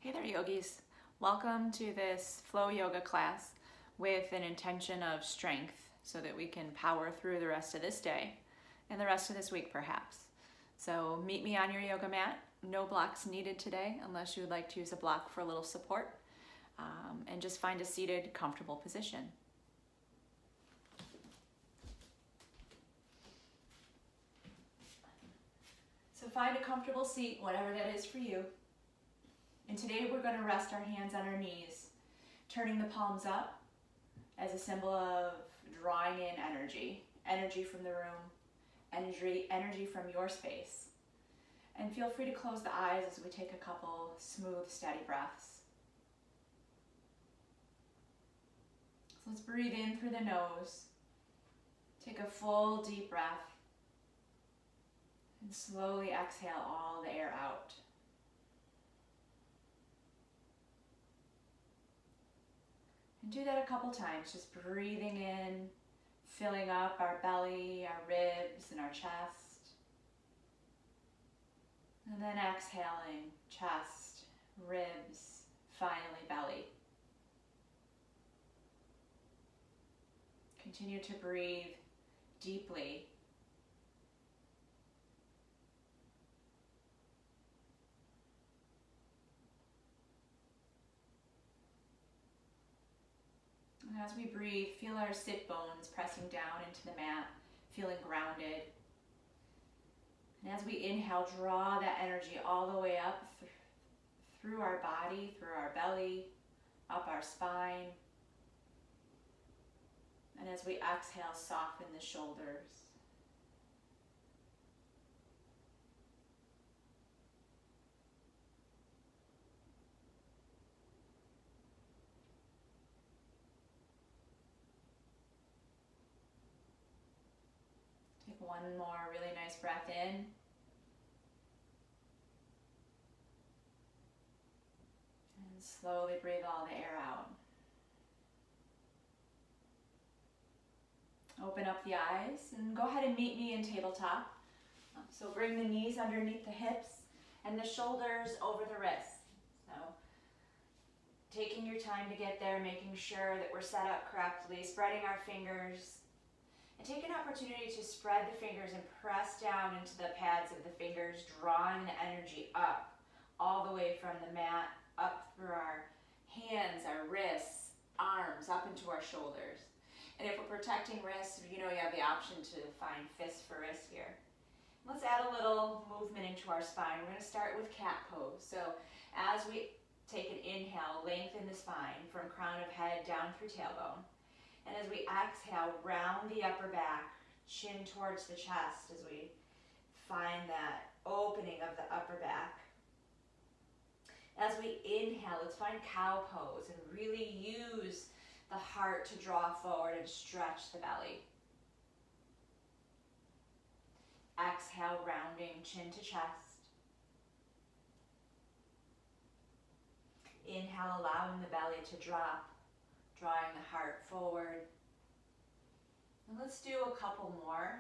Hey there, yogis. Welcome to this flow yoga class with an intention of strength so that we can power through the rest of this day and the rest of this week, perhaps. So meet me on your yoga mat. No blocks needed today unless you would like to use a block for a little support. And just find a seated, comfortable position. So find a comfortable seat, whatever that is for you. And today we're going to rest our hands on our knees, turning the palms up as a symbol of drawing in energy from the room, energy from your space. And feel free to close the eyes as we take a couple smooth, steady breaths. So let's breathe in through the nose. Take a full, deep breath. And slowly exhale all the air out. And do that a couple times, just breathing in, filling up our belly, our ribs, and our chest. And then exhaling, chest, ribs, finally belly. Continue to breathe deeply. And as we breathe, feel our sit bones pressing down into the mat, feeling grounded. And as we inhale, draw that energy all the way up through our body, through our belly, up our spine. And as we exhale, soften the shoulders. Take one more really nice breath in. And slowly breathe all the air out. Open up the eyes and go ahead and meet me in tabletop. So bring the knees underneath the hips and the shoulders over the wrists. So taking your time to get there, making sure that we're set up correctly, spreading our fingers. And take an opportunity to spread the fingers and press down into the pads of the fingers, drawing the energy up all the way from the mat, up through our hands, our wrists, arms, up into our shoulders. And if we're protecting wrists, you know you have the option to find fist for wrist here. Let's add a little movement into our spine. We're going to start with cat pose. So as we take an inhale, lengthen the spine from crown of head down through tailbone. And as we exhale, round the upper back, chin towards the chest as we find that opening of the upper back. As we inhale, let's find cow pose and really use the heart to draw forward and stretch the belly. Exhale, rounding chin to chest. Inhale, allowing the belly to drop, drawing the heart forward. And let's do a couple more,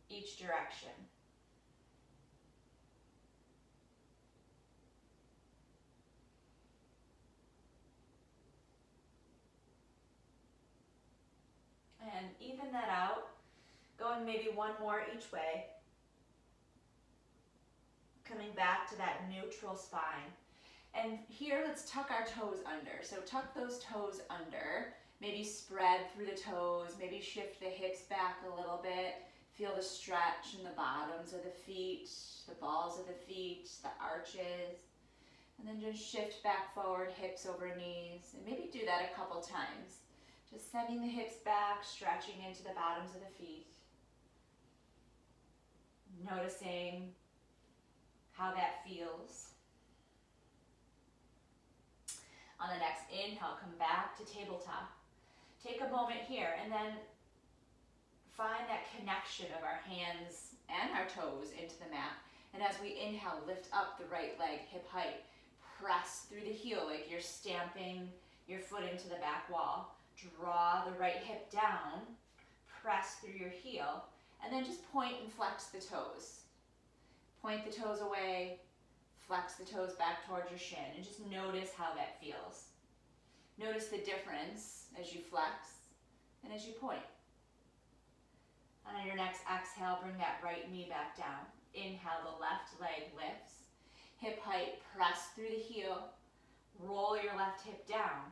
each direction. And even that out, going maybe one more each way. Coming back to that neutral spine. And here, let's tuck our toes under. So tuck those toes under, maybe spread through the toes, maybe shift the hips back a little bit. Feel the stretch in the bottoms of the feet, the balls of the feet, the arches. And then just shift back forward, hips over knees. And maybe do that a couple times. Just sending the hips back, stretching into the bottoms of the feet. Noticing how that feels. On the next inhale, come back to tabletop. Take a moment here and then find that connection of our hands and our toes into the mat. And as we inhale, lift up the right leg, hip height. Press through the heel like you're stamping your foot into the back wall. Draw the right hip down, press through your heel, and then just point and flex the toes. Point the toes away, Flex the toes back towards your shin and just notice how that feels. Notice the difference as you flex and as you point. And on your next exhale, bring that right knee back down. Inhale, the left leg lifts. Hip height, press through the heel. Roll your left hip down.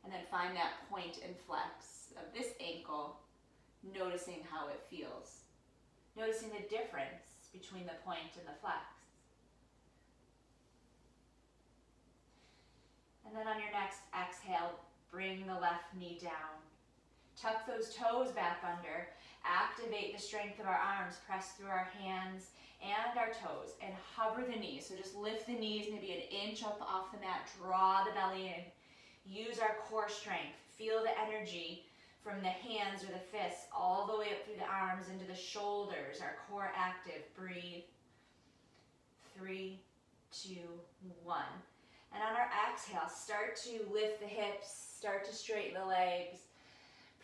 And then find that point and flex of this ankle, noticing how it feels. Noticing the difference between the point and the flex. And then on your next exhale, bring the left knee down. Tuck those toes back under. Activate the strength of our arms. Press through our hands and our toes and hover the knees. So just lift the knees maybe an inch up off the mat. Draw the belly in. Use our core strength. Feel the energy from the hands or the fists all the way up through the arms into the shoulders. Our core active. Breathe. 3, 2, 1. And on our exhale, start to lift the hips, start to straighten the legs,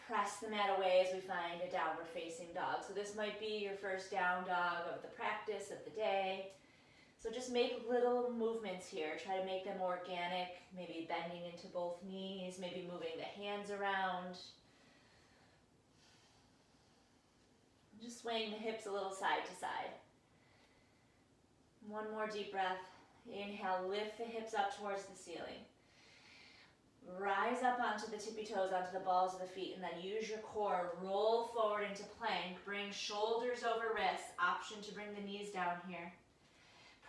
press the mat away as we find a downward facing dog. So this might be your first down dog of the practice of the day. So just make little movements here. Try to make them organic, maybe bending into both knees, maybe moving the hands around. Just swaying the hips a little side to side. One more deep breath. Inhale, lift the hips up towards the ceiling. Rise up onto the tippy toes, onto the balls of the feet, and then use your core. Roll forward into plank. Bring shoulders over wrists. Option to bring the knees down here.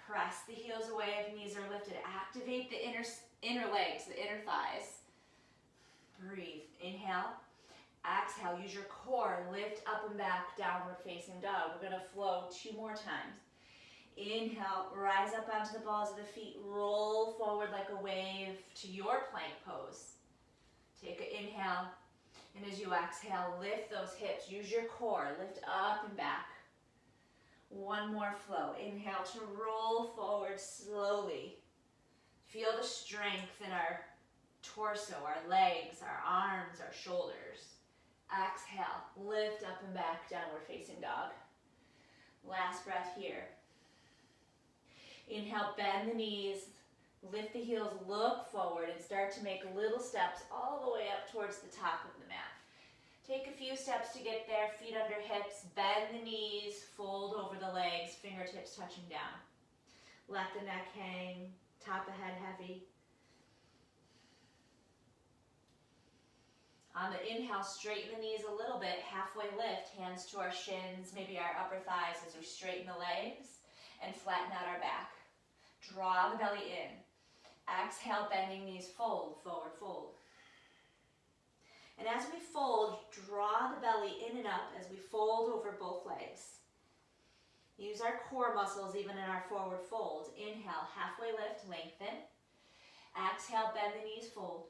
Press the heels away if knees are lifted. Activate the inner legs, the inner thighs. Breathe. Inhale. Exhale. Use your core. Lift up and back, downward facing dog. We're going to flow 2 more times. Inhale, rise up onto the balls of the feet, roll forward like a wave to your plank pose. Take an inhale, and as you exhale, lift those hips. Use your core, lift up and back. One more flow. Inhale to roll forward slowly. Feel the strength in our torso, our legs, our arms, our shoulders. Exhale, lift up and back, downward facing dog. Last breath here. Inhale, bend the knees, lift the heels, look forward, and start to make little steps all the way up towards the top of the mat. Take a few steps to get there, feet under hips, bend the knees, fold over the legs, fingertips touching down. Let the neck hang, top of head heavy. On the inhale, straighten the knees a little bit, halfway lift, hands to our shins, maybe our upper thighs as we straighten the legs. And flatten out our back. Draw the belly in. Exhale, bending knees, fold, forward, fold. And as we fold, draw the belly in and up as we fold over both legs. Use our core muscles even in our forward fold. Inhale, halfway lift, lengthen. Exhale, bend the knees, fold.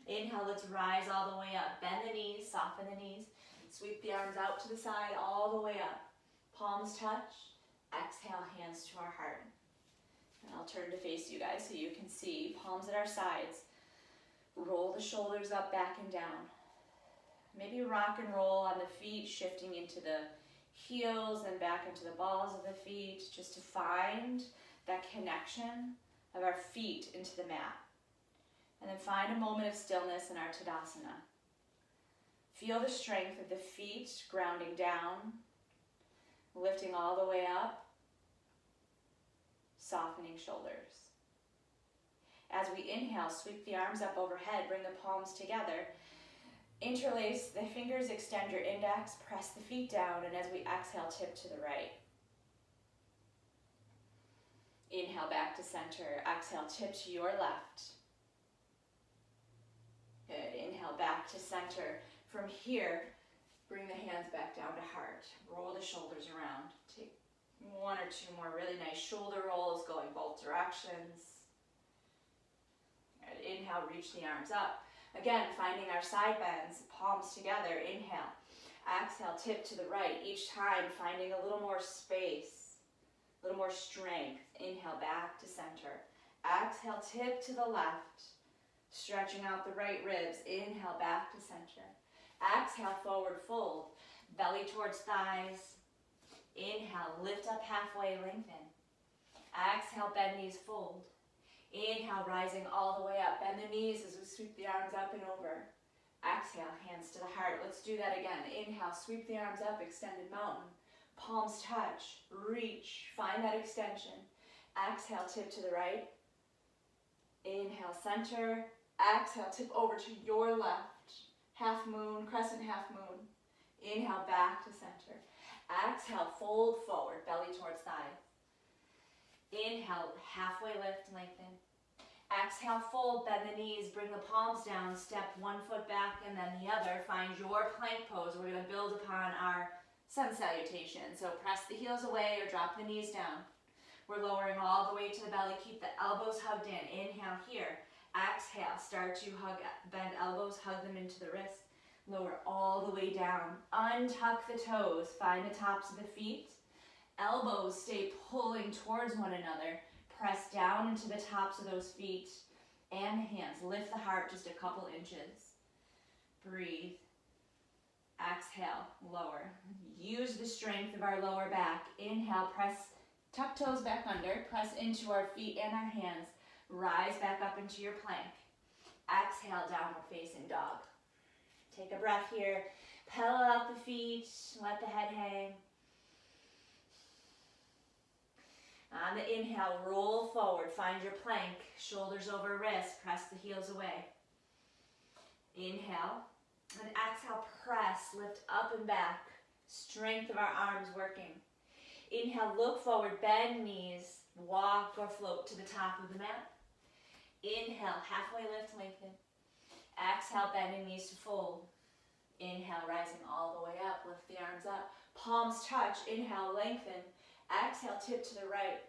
Inhale, let's rise all the way up. Bend the knees, soften the knees. Sweep the arms out to the side, all the way up. Palms touch. Exhale, hands to our heart. And I'll turn to face you guys so you can see. Palms at our sides. Roll the shoulders up, back and down. Maybe rock and roll on the feet, shifting into the heels and back into the balls of the feet, just to find that connection of our feet into the mat. And then find a moment of stillness in our Tadasana. Feel the strength of the feet grounding down, lifting all the way up, softening shoulders. As we inhale, sweep the arms up overhead, bring the palms together, interlace the fingers, extend your index, press the feet down, and as we exhale, tip to the right. Inhale back to center, exhale, tip to your left. Good, inhale back to center. From here, bring the hands back down to heart. Roll the shoulders around. Take 1 or 2 more really nice shoulder rolls going both directions. Good. Inhale, reach the arms up. Again, finding our side bends, palms together. Inhale. Exhale, tip to the right. Each time, finding a little more space, a little more strength. Inhale, back to center. Exhale, tip to the left. Stretching out the right ribs. Inhale, back to center. Exhale, forward fold. Belly towards thighs. Inhale, lift up halfway, lengthen. Exhale, bend knees, fold. Inhale, rising all the way up. Bend the knees as we sweep the arms up and over. Exhale, hands to the heart. Let's do that again. Inhale, sweep the arms up, extended mountain. Palms touch, reach, find that extension. Exhale, tip to the right. Inhale, center. Exhale, tip over to your left. Half moon, crescent half moon. Inhale, back to center. Exhale, fold forward, belly towards thighs. Inhale, halfway lift, lengthen. Exhale, fold, bend the knees, bring the palms down, step one foot back and then the other. Find your plank pose. We're going to build upon our sun salutation. So press the heels away or drop the knees down. We're lowering all the way to the belly. Keep the elbows hugged in. Inhale here. Exhale, start to hug, bend elbows, hug them into the wrists. Lower all the way down. Untuck the toes. Find the tops of the feet. Elbows stay pulling towards one another. Press down into the tops of those feet and the hands. Lift the heart just a couple inches. Breathe. Exhale, lower. Use the strength of our lower back. Inhale, press, tuck toes back under. Press into our feet and our hands. Rise back up into your plank. Exhale, downward facing dog. Take a breath here. Pedal out the feet. Let the head hang. On the inhale, roll forward. Find your plank. Shoulders over wrists. Press the heels away. Inhale. And exhale, press. Lift up and back. Strength of our arms working. Inhale, look forward. Bend knees. Walk or float to the top of the mat. Inhale, halfway lift, lengthen. Exhale, bending knees to fold. Inhale, rising all the way up. Lift the arms up. Palms touch. Inhale, lengthen. Exhale, tip to the right.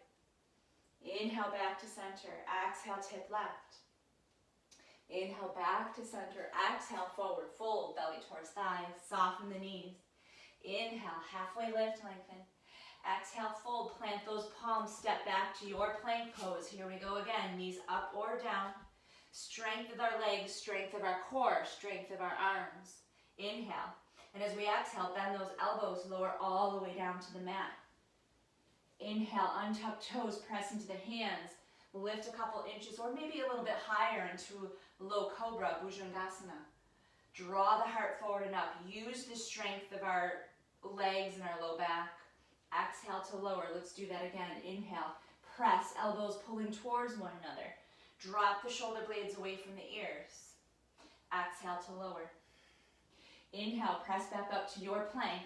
Inhale, back to center. Exhale, tip left. Inhale, back to center. Exhale, forward, fold, belly towards thighs. Soften the knees. Inhale, halfway lift, lengthen. Exhale, fold, plant those palms, step back to your plank pose. Here we go again, knees up or down. Strength of our legs, strength of our core, strength of our arms. Inhale. And as we exhale, bend those elbows, lower all the way down to the mat. Inhale, untuck toes, press into the hands. Lift a couple inches or maybe a little bit higher into low cobra, Bhujangasana. Draw the heart forward and up. Use the strength of our legs and our low back. Exhale to lower. Let's do that again. Inhale. Press, elbows pulling towards one another. Drop the shoulder blades away from the ears. Exhale to lower. Inhale, press back up to your plank.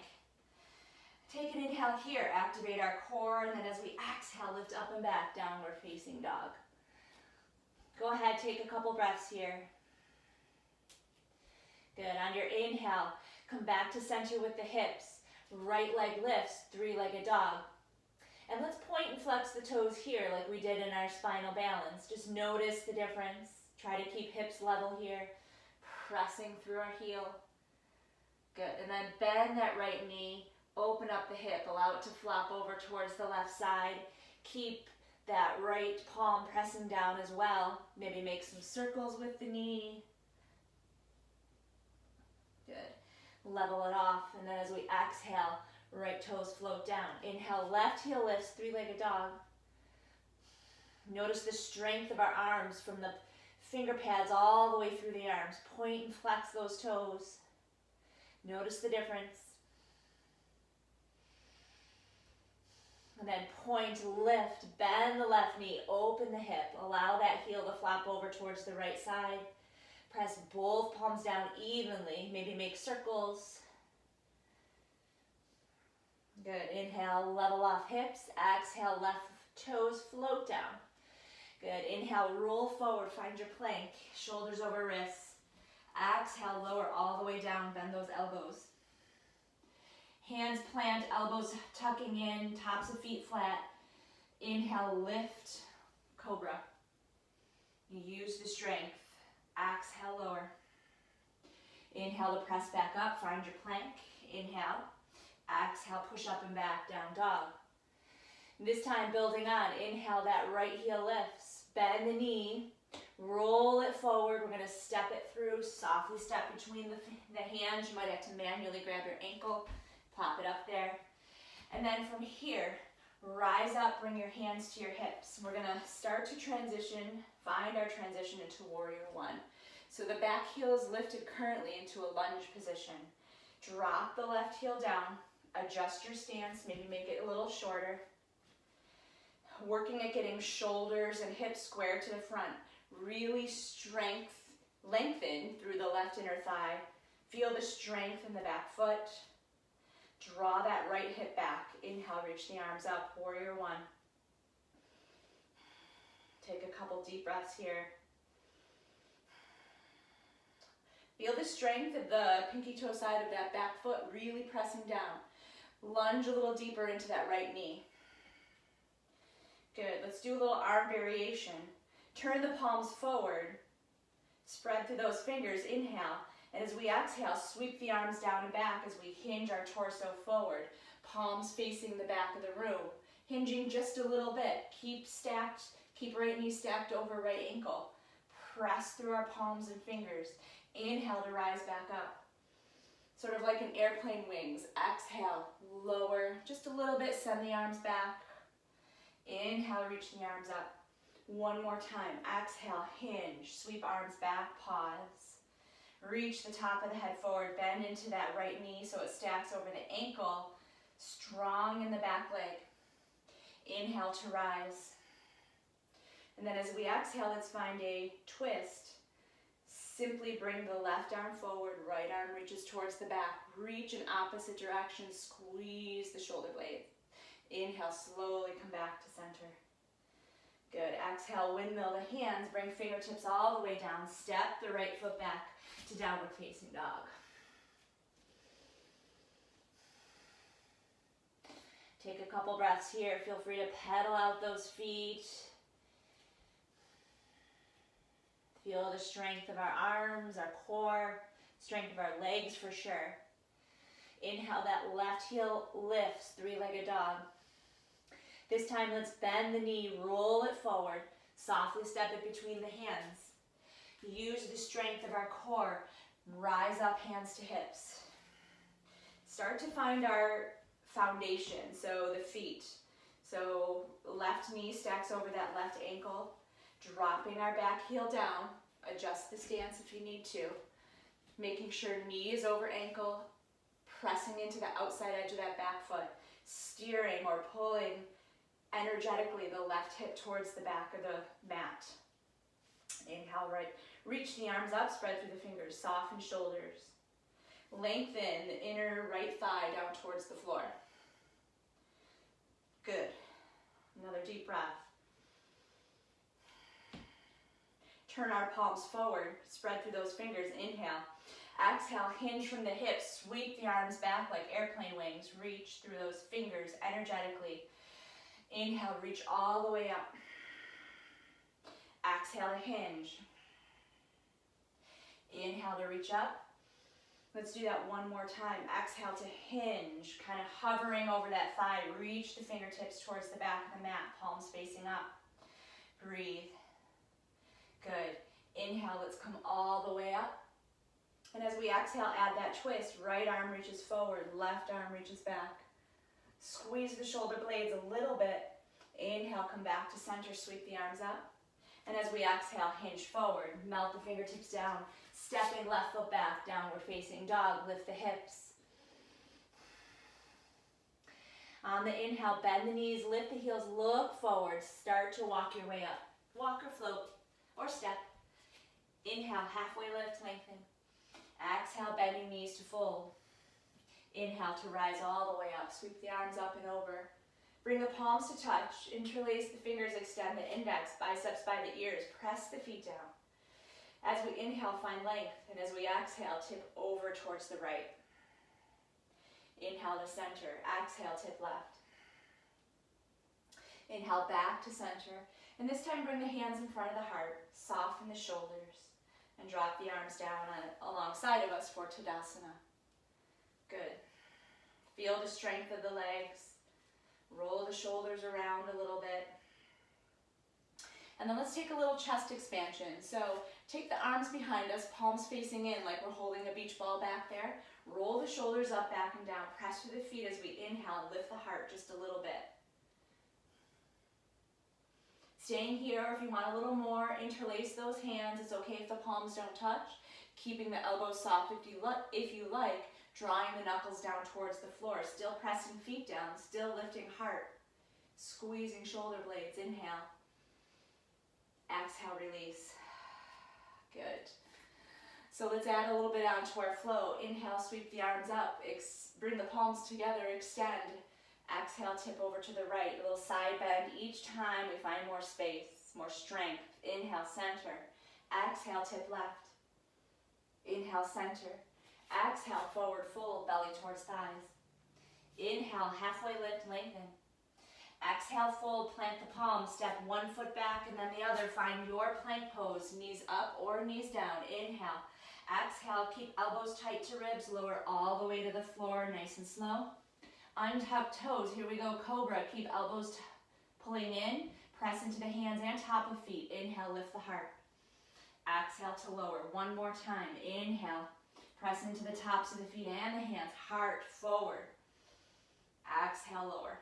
Take an inhale here, activate our core, and then as we exhale, lift up and back, downward facing dog. Go ahead, take a couple breaths here. Good, on your inhale, come back to center with the hips. Right leg lifts, three-legged dog. And let's point and flex the toes here like we did in our spinal balance. Just notice the difference. Try to keep hips level here, pressing through our heel. Good, and then bend that right knee. Open up the hip, allow it to flop over towards the left side. Keep that right palm pressing down as well. Maybe make some circles with the knee. Good. Level it off, and then as we exhale, right toes float down. Inhale, left heel lifts, three-legged dog. Notice the strength of our arms from the finger pads all the way through the arms. Point and flex those toes. Notice the difference. And then point, lift, bend the left knee, open the hip. Allow that heel to flop over towards the right side. Press both palms down evenly. Maybe make circles. Good. Inhale, level off hips. Exhale, left toes float down. Good. Inhale, roll forward. Find your plank. Shoulders over wrists. Exhale, lower all the way down. Bend those elbows. Hands plant, elbows tucking in, tops of feet flat. Inhale, lift, cobra. Use the strength. Exhale, lower. Inhale to press back up, find your plank. Inhale. Exhale, push up and back, down dog. This time building on. Inhale, that right heel lifts. Bend the knee. Roll it forward. We're going to step it through. Softly step between the hands. You might have to manually grab your ankle. Pop it up there. And then from here, Rise up, bring your hands to your hips. We're gonna start to transition, find our transition into warrior one. So the back heel is lifted currently into a lunge position. Drop the left heel down, adjust your stance, maybe make it a little shorter. Working at getting shoulders and hips square to the front. Really lengthen through the left inner thigh. Feel the strength in the back foot. Draw that right hip back. Inhale, reach the arms up, warrior one. Take a couple deep breaths here. Feel the strength of the pinky toe side of that back foot really pressing down. Lunge a little deeper into that right knee. Good, let's do a little arm variation. Turn the palms forward. Spread through those fingers, inhale. And as we exhale, sweep the arms down and back as we hinge our torso forward. Palms facing the back of the room. Hinging just a little bit. Keep stacked, keep right knee stacked over right ankle. Press through our palms and fingers. Inhale to rise back up. Sort of like an airplane wings. Exhale, lower just a little bit, send the arms back. Inhale, reach the arms up. One more time. Exhale, hinge, sweep arms back, pause. Reach the top of the head forward, bend into that right knee so it stacks over the ankle. Strong in the back leg. Inhale to rise. And then as we exhale, let's find a twist. Simply bring the left arm forward, right arm reaches towards the back. Reach in opposite direction, squeeze the shoulder blades. Inhale, slowly come back to center. Good, exhale, windmill the hands, bring fingertips all the way down. Step the right foot back to downward facing dog. Take a couple breaths here. Feel free to pedal out those feet. Feel the strength of our arms, our core, strength of our legs for sure. Inhale, that left heel lifts, three-legged dog. This time, let's bend the knee, roll it forward, softly step it between the hands. Use the strength of our core, rise up, hands to hips. Start to find our foundation, so the feet. So left knee stacks over that left ankle, dropping our back heel down, adjust the stance if you need to, making sure knee is over ankle, pressing into the outside edge of that back foot, steering or pulling energetically the left hip towards the back of the mat. Inhale, right. Reach the arms up, spread through the fingers, soften shoulders. Lengthen the inner right thigh down towards the floor. Good. Another deep breath. Turn our palms forward, spread through those fingers, inhale. Exhale, hinge from the hips, sweep the arms back like airplane wings. Reach through those fingers energetically. Inhale, reach all the way up. Exhale to hinge. Inhale to reach up. Let's do that one more time. Exhale to hinge, kind of hovering over that thigh. Reach the fingertips towards the back of the mat, palms facing up. Breathe. Good. Inhale, let's come all the way up. And as we exhale, add that twist. Right arm reaches forward, left arm reaches back. Squeeze the shoulder blades a little bit. Inhale, come back to center, sweep the arms up. And as we exhale, hinge forward, melt the fingertips down, stepping left foot back, downward facing dog, lift the hips. On the inhale, bend the knees, lift the heels, look forward, start to walk your way up. Walk or float or step. Inhale, halfway lift, lengthen. Exhale, bending knees to fold. Inhale to rise all the way up, sweep the arms up and over. Bring the palms to touch, interlace the fingers, extend the index, biceps by the ears, press the feet down. As we inhale, find length, and as we exhale, tip over towards the right. Inhale to center, exhale, tip left. Inhale back to center, and this time bring the hands in front of the heart, soften the shoulders, and drop the arms down alongside of us for Tadasana. Good. Feel the strength of the legs. Roll the shoulders around a little bit. And then let's take a little chest expansion. So take the arms behind us, palms facing in like we're holding a beach ball back there. Roll the shoulders up, back and down. Press through the feet as we inhale and lift the heart just a little bit. Staying here, or if you want a little more, interlace those hands. It's okay if the palms don't touch. Keeping the elbows soft if you like, drawing the knuckles down towards the floor. Still pressing feet down, still lifting heart. Squeezing shoulder blades. Inhale. Exhale, release. Good. So let's add a little bit onto our flow. Inhale, sweep the arms up. Bring the palms together, extend. Exhale, tip over to the right. A little side bend. Each time we find more space, more strength. Inhale, center. Exhale, tip left. Inhale, center. Exhale, forward fold, belly towards thighs. Inhale, halfway lift, lengthen. Exhale, fold, plant the palms, step one foot back and then the other. Find your plank pose, knees up or knees down. Inhale. Exhale, keep elbows tight to ribs, lower all the way to the floor, nice and slow. Untuck toes, here we go, cobra. Keep elbows pulling in, press into the hands and top of feet. Inhale, lift the heart. Exhale to lower, one more time. Inhale, press into the tops of the feet and the hands, heart forward. Exhale, lower.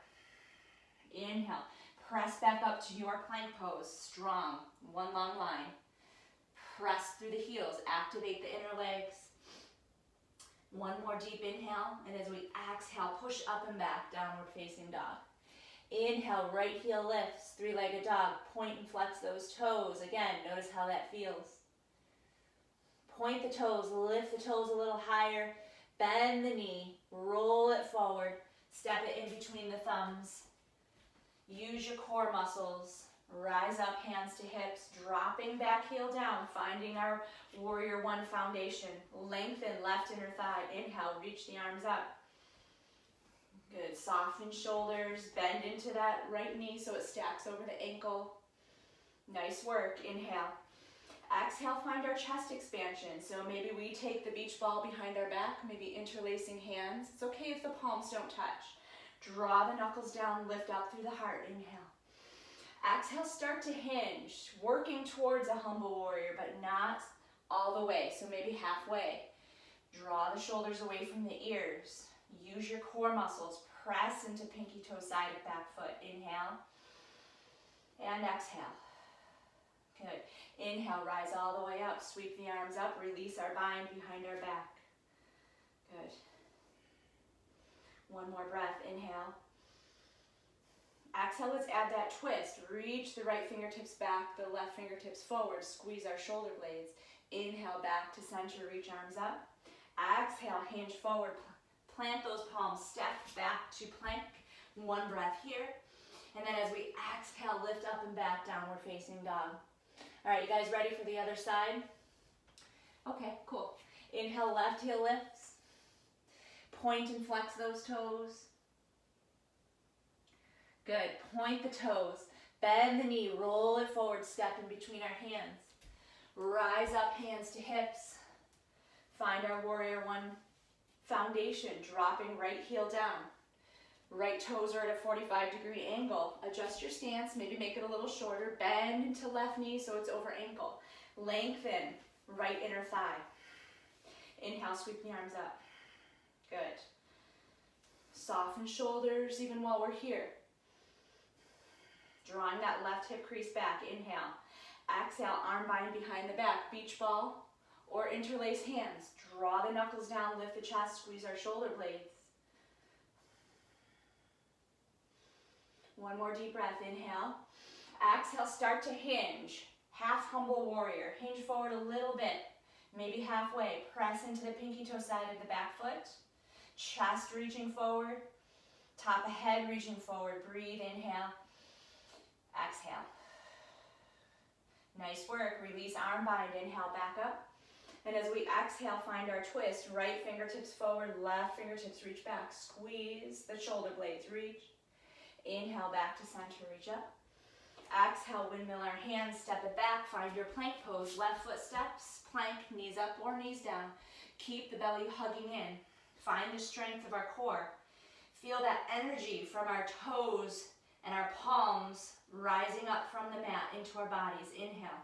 Inhale, press back up to your plank pose, strong, one long line. Press through the heels, activate the inner legs. One more deep inhale, and as we exhale, push up and back, downward facing dog. Inhale, right heel lifts, three-legged dog. Point and flex those toes. Again, notice how that feels. Point the toes, lift the toes a little higher, bend the knee, roll it forward, step it in between the thumbs. Use your core muscles. Rise up, hands to hips, dropping back heel down, finding our warrior one foundation. Lengthen left inner thigh. Inhale, reach the arms up. Good, soften shoulders, bend into that right knee so it stacks over the ankle. Nice work, inhale. Exhale, find our chest expansion. So maybe we take the beach ball behind our back, maybe interlacing hands. It's okay if the palms don't touch. Draw the knuckles down, lift up through the heart, inhale. Exhale, start to hinge, working towards a humble warrior, but not all the way, so maybe halfway. Draw the shoulders away from the ears. Use your core muscles, press into pinky toe side of back foot. Inhale, and exhale. Good. Inhale, rise all the way up, sweep the arms up, release our bind behind our back. Good. One more breath, inhale. Exhale, let's add that twist. Reach the right fingertips back, the left fingertips forward. Squeeze our shoulder blades. Inhale, back to center, reach arms up. Exhale, hinge forward. Plant those palms, step back to plank. One breath here. And then as we exhale, lift up and back, downward facing dog. All right, you guys ready for the other side? Okay, cool. Inhale, left heel lifts. Point and flex those toes. Good, point the toes, bend the knee, roll it forward, step in between our hands. Rise up, hands to hips. Find our warrior one foundation, dropping right heel down. Right toes are at a 45-degree angle. Adjust your stance, maybe make it a little shorter. Bend into left knee so it's over ankle. Lengthen right inner thigh. Inhale, sweep the arms up. Good. Soften shoulders even while we're here. Drawing that left hip crease back, inhale. Exhale, arm bind behind the back, beach ball or interlace hands. Draw the knuckles down, lift the chest, squeeze our shoulder blades. One more deep breath, inhale. Exhale, start to hinge. Half humble warrior. Hinge forward a little bit, maybe halfway. Press into the pinky toe side of the back foot. Chest reaching forward. Top of head reaching forward. Breathe, inhale. Exhale. Nice work. Release arm bind. Inhale, back up. And as we exhale, find our twist. Right fingertips forward, left fingertips reach back. Squeeze the shoulder blades, reach. Inhale, back to center, reach up. Exhale, windmill our hands, step it back, find your plank pose. Left foot steps, plank, knees up or knees down. Keep the belly hugging in. Find the strength of our core. Feel that energy from our toes and our palms rising up from the mat into our bodies. Inhale.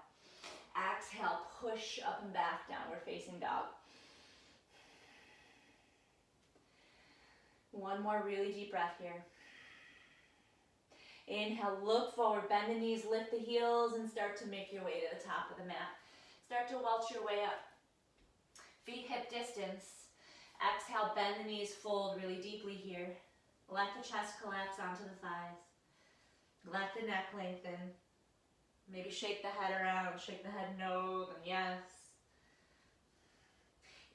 Exhale, push up and back, downward facing dog. One more really deep breath here. Inhale, look forward, bend the knees, lift the heels, and start to make your way to the top of the mat. Start to welch your way up. Feet hip distance. Exhale, bend the knees, fold really deeply here. Let the chest collapse onto the thighs. Let the neck lengthen. Maybe shake the head around, shake the head no, then yes.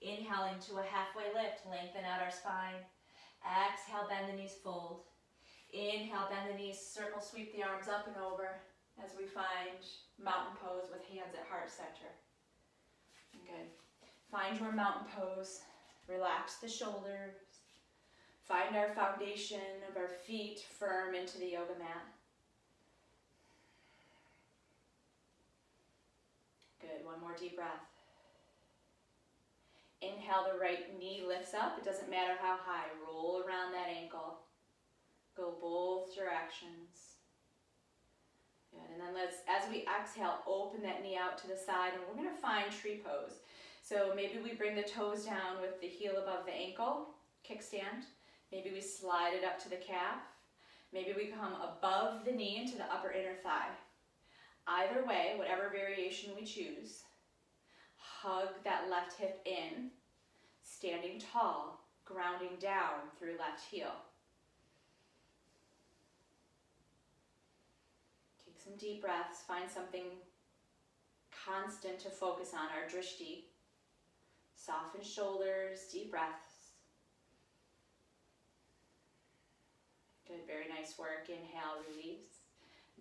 Inhale into a halfway lift, lengthen out our spine. Exhale, bend the knees, fold. Inhale, bend the knees, circle, sweep the arms up and over as we find mountain pose with hands at heart center. Good. Find your mountain pose. Relax the shoulders. Find our foundation of our feet firm into the yoga mat. Good. One more deep breath. Inhale, the right knee lifts up. It doesn't matter how high. Roll around that ankle. Go both directions. Good. And then as we exhale, open that knee out to the side, and we're going to find tree pose. So maybe we bring the toes down with the heel above the ankle, kickstand. Maybe we slide it up to the calf. Maybe we come above the knee into the upper inner thigh. Either way, whatever variation we choose, hug that left hip in, standing tall, grounding down through left heel. Take some deep breaths, find something constant to focus on, our drishti. Soften shoulders, deep breaths. Good, very nice work. Inhale, release.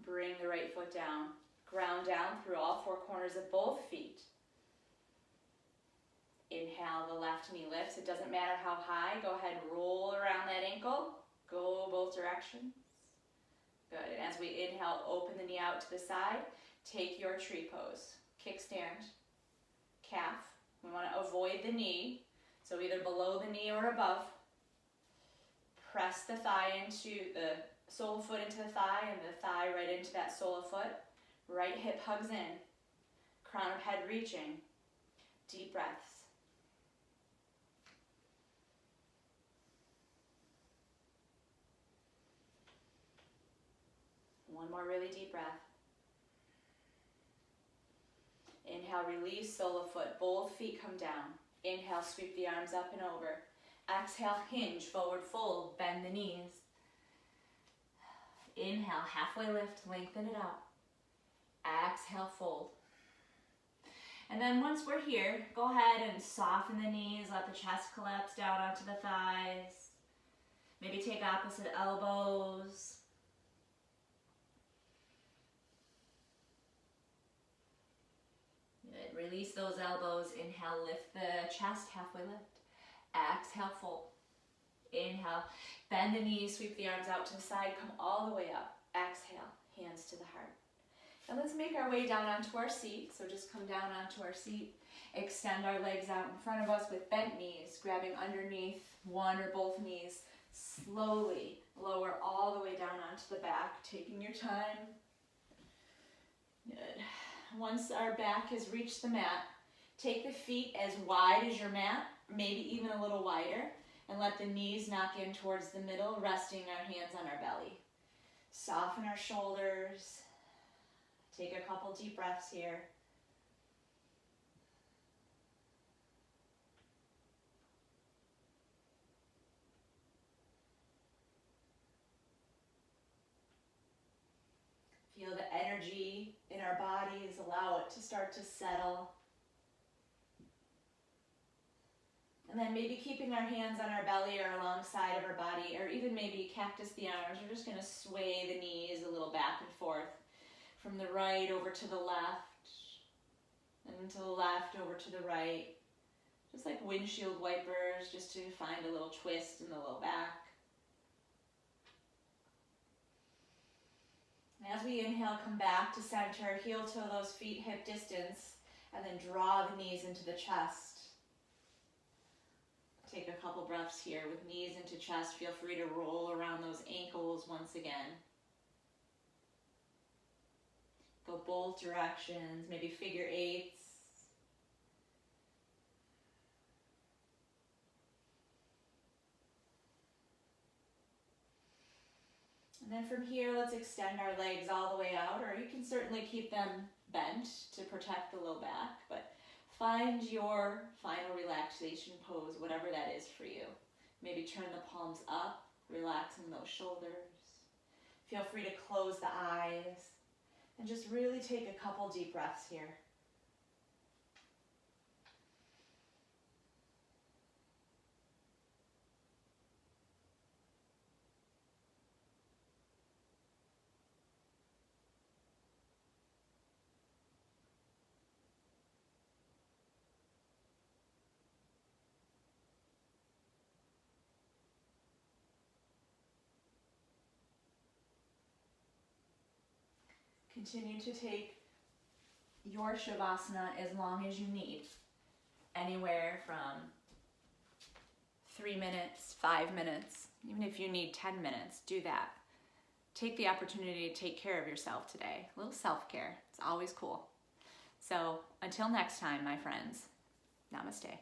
Bring the right foot down. Ground down through all four corners of both feet. Inhale, the left knee lifts. It doesn't matter how high. Go ahead, roll around that ankle. Go both directions. Good, and as we inhale, open the knee out to the side. Take your tree pose. Kickstand, calf. We want to avoid the knee, so either below the knee or above. Press the thigh into the sole of foot into the thigh and the thigh right into that sole of foot. Right hip hugs in. Crown of head reaching. Deep breaths. One more really deep breath. Inhale, release, sole of foot. Both feet come down. Inhale, sweep the arms up and over. Exhale, hinge, forward fold, bend the knees. Inhale, halfway lift, lengthen it out. Exhale, fold. And then once we're here, go ahead and soften the knees, let the chest collapse down onto the thighs. Maybe take opposite elbows. Good. Release those elbows. Inhale, lift the chest, halfway lift. Exhale, fold. Inhale, bend the knees, sweep the arms out to the side, come all the way up. Exhale, hands to the heart. And let's make our way down onto our seat. So just come down onto our seat. Extend our legs out in front of us with bent knees, grabbing underneath one or both knees. Slowly lower all the way down onto the back, taking your time. Good. Once our back has reached the mat, take the feet as wide as your mat, maybe even a little wider, and let the knees knock in towards the middle, resting our hands on our belly. Soften our shoulders. Take a couple deep breaths here. Feel the energy in our bodies, allow it to start to settle. And then maybe keeping our hands on our belly or alongside of our body, or even maybe cactus the arms. We're just going to sway the knees a little back and forth from the right over to the left, and to the left over to the right. Just like windshield wipers, just to find a little twist in the low back. And as we inhale, come back to center, heel toe those feet hip distance, and then draw the knees into the chest. Take a couple breaths here with knees into chest. Feel free to roll around those ankles once again. Go both directions, maybe figure eights. And then from here, let's extend our legs all the way out, or you can certainly keep them bent to protect the low back, but find your final relaxation pose, whatever that is for you. Maybe turn the palms up, relaxing those shoulders. Feel free to close the eyes and just really take a couple deep breaths here. Continue to take your Shavasana as long as you need, anywhere from 3 minutes, 5 minutes, even if you need 10 minutes, do that. Take the opportunity to take care of yourself today. A little self-care, it's always cool. So until next time, my friends, namaste.